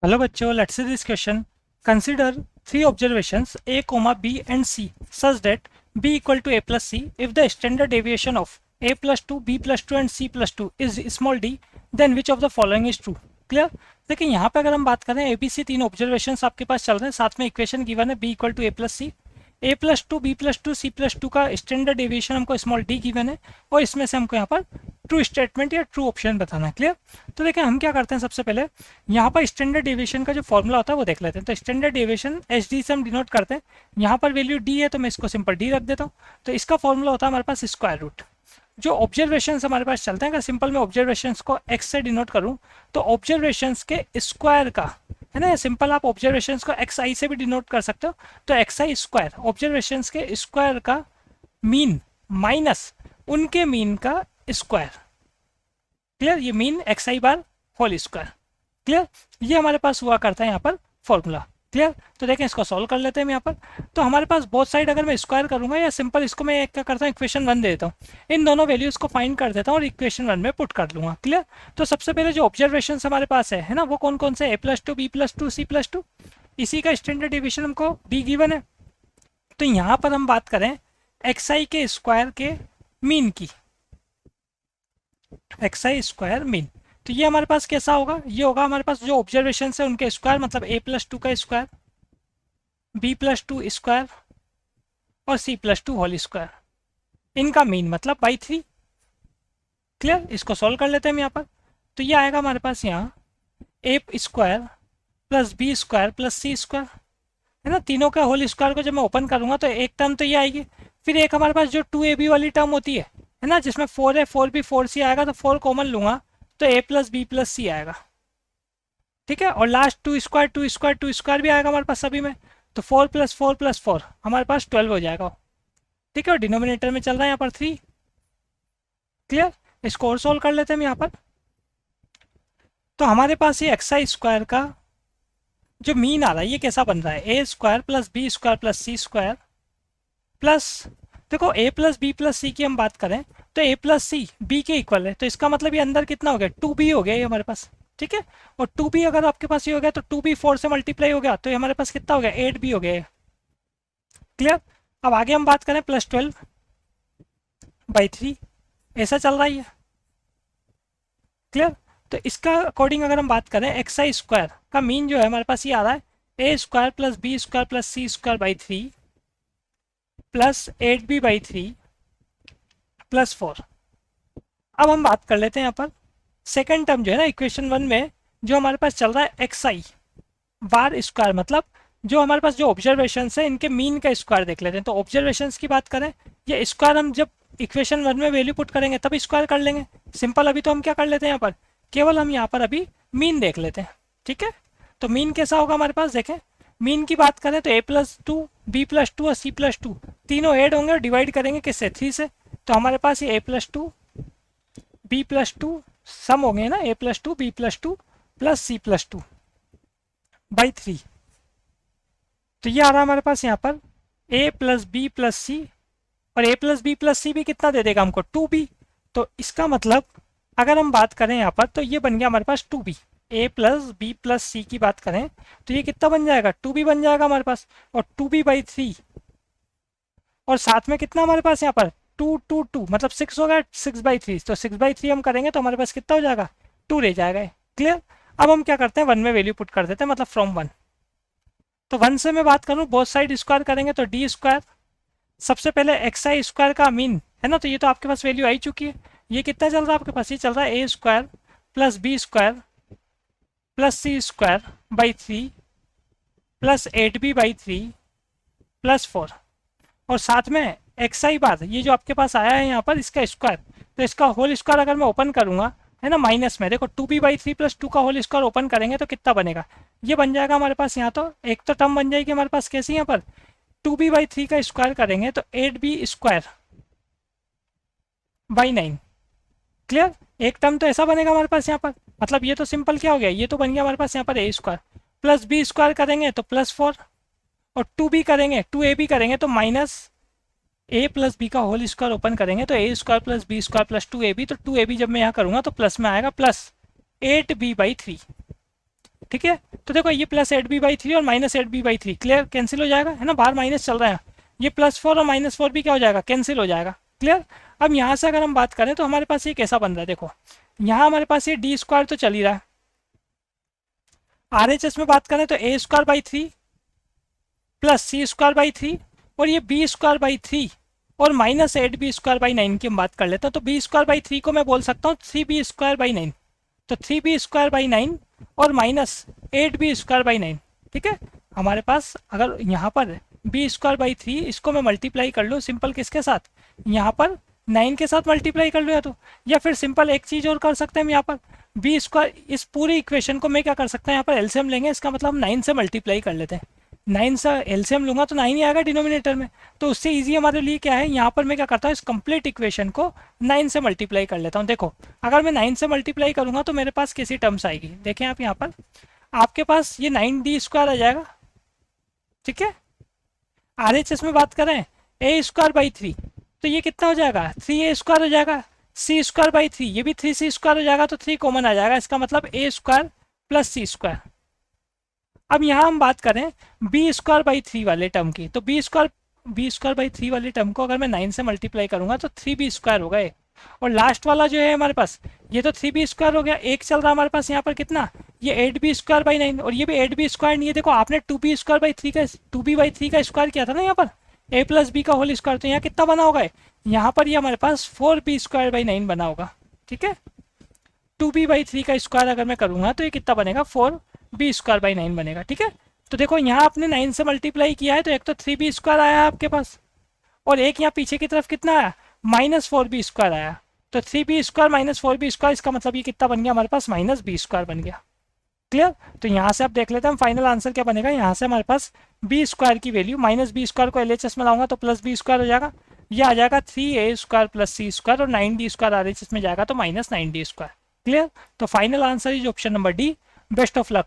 Hello बच्चों, let's see this question. Consider three observations A, B and C such that B equal to A plus C. If the standard deviation of A plus 2, B plus 2 and C plus 2 is small d, then which of the following is true? Clear. देखिए यहाँ पे अगर हम बात करें ABC तीन observations आपके पास चल रहे हैं, साथ में इक्वेशन गिवन है B equal to A plus C. A plus two B plus two C plus two का स्टैंडर्ड डेविएशन हमको स्मॉल डी गिवन है और इसमें से हमको यहाँ पर ट्रू स्टेटमेंट या ट्रू ऑप्शन बताना है. क्लियर. तो देखिए हम क्या करते हैं, सबसे पहले यहाँ पर स्टैंडर्ड डेविएशन का जो फॉर्मूला होता है वो देख लेते हैं. तो स्टैंडर्ड डेविएशन एच डी से हम डिनोट करते हैं. यहाँ पर वैल्यू डी है तो मैं इसको सिंपल डी रख देता हूँ. तो इसका फॉर्मूला होता है हमारे पास स्क्वायर रूट. जो ऑब्जर्वेशन हमारे पास चलते हैं, अगर सिंपल मैं ऑब्जर्वेशन को एक्स से डिनोट करूँ तो ऑब्जर्वेशन के स्क्वायर का है ना, सिंपल आप ऑब्जर्वेशन को एक्स आई से भी डिनोट कर सकते हो. तो एक्स आई स्क्वायर ऑब्जर्वेशन के स्क्वायर का मीन माइनस उनके मीन का स्क्वायर. क्लियर. ये मीन एक्स आई बार होल स्क्वायर. क्लियर. ये हमारे पास हुआ करता है यहाँ पर फॉर्मूला. क्लियर. तो देखें इसको सॉल्व कर लेते हैं हम यहाँ पर. तो हमारे पास बोथ साइड अगर मैं स्क्वायर करूंगा या सिंपल इसको मैं क्या करता हूँ, इक्वेशन 1 दे देता हूँ. इन दोनों वैल्यूज को फाइंड कर देता हूँ और इक्वेशन 1 में पुट कर लूंगा. क्लियर. तो सबसे पहले जो ऑब्जर्वेशन हमारे पास है ना, वो कौन कौन से, a plus two B plus two C plus two. इसी का स्टैंडर्ड डिविजन हमको डी गिवन है. तो यहाँ पर हम बात करें एक्स आई के स्क्वायर के मीन की, एक्स आई स्क्वायर मीन. तो ये हमारे पास कैसा होगा, ये होगा हमारे पास जो ऑब्जर्वेशन है उनके स्क्वायर, मतलब ए प्लस टू का square, b plus two square और c plus two whole square. इनका मीन मतलब बाई 3. क्लियर. इसको सॉल्व कर लेते हैं हम यहाँ पर. तो ये आएगा हमारे पास यहाँ a square plus b square plus c square, है ना. तीनों का होल स्क्वायर को जब मैं ओपन करूँगा तो एक टर्म तो ये आएगी. फिर एक हमारे पास जो 2ab वाली टर्म होती है ना, जिसमें 4 है 4b 4c आएगा, तो 4 कॉमन लूँगा तो ए प्लस बी प्लस सी आएगा. ठीक है. और लास्ट टू स्क्वायर भी आएगा हमारे पास सभी में. तो 4 प्लस 4 हमारे पास 12 हो जाएगा. ठीक है. और डिनोमिनेटर में चल रहा है यहाँ पर 3. क्लियर. इसको और सोल्व कर लेते हैं हम यहाँ पर. तो हमारे पास ये एक्स आई स्क्वायर का जो मीन आ रहा है ये कैसा बन रहा है, a square plus b square plus c square plus, देखो a plus b plus c की हम बात करें तो ए प्लस सी बी के इक्वल है. तो इसका मतलब ये अंदर कितना हो गया, 2b हो गया ये हमारे पास. ठीक है. और 2b अगर आपके पास ये हो गया तो 2b 4 से मल्टीप्लाई हो गया, तो ये हमारे पास कितना हो गया, 8b हो गया. क्लियर. अब आगे हम बात करें प्लस 12/3, ऐसा चल रहा है. क्लियर. तो इसका अकॉर्डिंग अगर हम बात करें एक्स आई स्क्वायर का मीन जो है हमारे पास ये आ रहा है a square plus b square plus c square by 3 plus 8b/3 plus 4. अब हम बात कर लेते हैं यहाँ पर सेकेंड टर्म जो है ना इक्वेशन 1 में, जो हमारे पास चल रहा है एक्स आई बार स्क्वायर, मतलब जो हमारे पास जो ऑब्जर्वेशन है इनके मीन का स्क्वायर देख लेते हैं. तो ऑब्जर्वेशन की बात करें, ये स्क्वायर हम जब इक्वेशन 1 में वैल्यू पुट करेंगे तब स्क्वायर कर लेंगे. सिंपल. अभी तो हम क्या कर लेते हैं यहाँ पर, केवल हम यहाँ पर अभी मीन देख लेते हैं. ठीक है. तो मीन कैसा होगा हमारे पास, देखें मीन की बात करें तो a plus two B plus two और सी प्लस टू तीनों ऐड होंगे और डिवाइड करेंगे किससे, 3 से. तो हमारे पास ये a plus two B plus two sum होंगे ना, a plus two B plus two plus c plus two by 3. तो ये आ रहा है हमारे पास यहाँ पर ए प्लस बी प्लस सी, और ए प्लस बी प्लस सी भी कितना दे देगा हमको, 2b. तो इसका मतलब अगर हम बात करें यहाँ पर तो ये बन गया हमारे पास 2b. ए प्लस बी प्लस सी की बात करें तो ये कितना बन जाएगा, 2b बन जाएगा हमारे पास. और 2b/3 और साथ में कितना हमारे पास यहाँ पर 2 मतलब 6 हो गया, 6/3. तो 6/3 हम करेंगे तो हमारे पास कितना हो जाएगा, 2 रह जाएगा. क्लियर. अब हम क्या करते हैं, 1 में वैल्यू पुट कर देते हैं, मतलब फ्रॉम 1. तो 1 से मैं बात करूँ बोथ साइड स्क्वायर करेंगे तो डी स्क्वायर. सबसे पहले एक्स आई स्क्वायर का मीन है ना, तो ये तो आपके पास वैल्यू आई चुकी है. ये कितना चल रहा है आपके पास, ये चल रहा है a square plus b square plus c square by 3 plus 8b/3 plus 4. और साथ में एक्स आई बार ये जो आपके पास आया है यहाँ पर इसका स्क्वायर, तो इसका होल स्क्वायर अगर मैं ओपन करूँगा है ना माइनस में, देखो 2b/3 प्लस 2 का होल स्क्वायर ओपन करेंगे तो कितना बनेगा, ये बन जाएगा हमारे पास यहाँ. तो एक तो टर्म बन जाएगी हमारे पास कैसी यहाँ पर, 2b/3 का स्क्वायर करेंगे तो 8b स्क्वायर बाई 9. क्लियर. एक टर्म तो ऐसा बनेगा हमारे पास यहाँ पर, मतलब ये तो सिंपल क्या हो गया, ये तो बन गया हमारे पास यहाँ पर ए स्क्वायर प्लस बी स्क्वायर करेंगे तो प्लस 4, और 2b करेंगे 2ab करेंगे तो माइनस ए प्लस बी का होल स्क्वायर ओपन करेंगे तो a square plus b square plus 2ab. तो 2ab जब मैं यहाँ करूँगा तो प्लस में आएगा प्लस 8b/3. ठीक है, तो देखो ये प्लस 8b/3 और माइनस 8b/3 क्लियर, कैंसिल हो जाएगा, है ना, बाहर माइनस चल रहा है। ये +4 और -4 भी क्या हो जाएगा, कैंसिल हो जाएगा। क्लियर। अब यहाँ से अगर हम बात करें तो हमारे पास ये कैसा बन रहा है, देखो यहाँ हमारे पास ये d² तो चल ही रहा है। RHS में बात करें तो a² / 3 प्लस c² / 3 और ये b²/3 और -8b²/9 की हम बात कर लेते हैं। तो b²/3 को मैं बोल सकता हूँ 3b²/9, तो 3b²/9 और -8b²/9। ठीक है, हमारे पास अगर यहाँ पर b²/3 इसको मैं मल्टीप्लाई कर लूँ सिंपल किसके साथ, यहाँ पर 9 के साथ मल्टीप्लाई कर लूँ या फिर सिंपल एक चीज़ और कर सकते हैं हम यहाँ पर b², इस पूरी इक्वेशन को मैं क्या कर सकता हूँ, यहाँ पर एलसीएम लेंगे, इसका मतलब हम 9 से मल्टीप्लाई कर लेते हैं। 9 से एलसीएम लूंगा तो 9 ही आएगा डिनोमिनेटर में, तो उससे इजी हमारे लिए क्या है, यहाँ पर मैं क्या करता हूँ, इस कंप्लीट इक्वेशन को 9 से मल्टीप्लाई कर लेता हूँ। देखो अगर मैं 9 से मल्टीप्लाई करूँगा तो मेरे पास कैसी टर्म्स आएगी, देखें आप यहाँ पर, आपके पास ये 9d² आ जाएगा। ठीक है, RHS में बात करें a²/3 तो ये कितना हो जाएगा, 3a² हो जाएगा। c²/3 ये भी 3c² हो जाएगा, तो 3 कॉमन आ जाएगा, इसका मतलब a² + c²। अब यहाँ हम बात करें b²/3 वाले टर्म की, तो b²/3 वाले टर्म को अगर मैं 9 से मल्टीप्लाई करूंगा तो 3b² होगा ये, और लास्ट वाला जो है हमारे पास ये तो 3b² हो गया, एक चल रहा है हमारे पास यहाँ पर कितना, ये 8b²/9 और ये भी 8b² नहीं है। देखो आपने 2b² / 3 का 2b/3 का स्क्वायर किया था ना यहाँ पर, a + b का होल स्क्वायर, तो यहाँ कितना बना होगा, यहाँ पर ये हमारे पास 4b²/9 बना होगा। ठीक है, 2b/3 का स्क्वायर अगर मैं करूँगा तो ये कितना बनेगा, 4b²/9 बनेगा। ठीक है, तो देखो यहाँ आपने 9 से मल्टीप्लाई किया है तो एक तो 3b² आया आपके पास, और एक यहाँ पीछे की तरफ कितना आया, -4b² आया, तो 3b² -4b², इसका मतलब ये कितना बन गया हमारे पास, -b² बन गया। क्लियर, तो यहाँ से आप देख लेते हैं हम फाइनल आंसर क्या बनेगा, यहाँ से हमारे पास b² की वैल्यू, -b² को LHS में लाऊंगा तो +b² हो जाएगा, ये आ जाएगा 3a² + c² और 9d² RHS में जाएगा तो -9d²। क्लियर, तो final answer is option number D. Best of luck.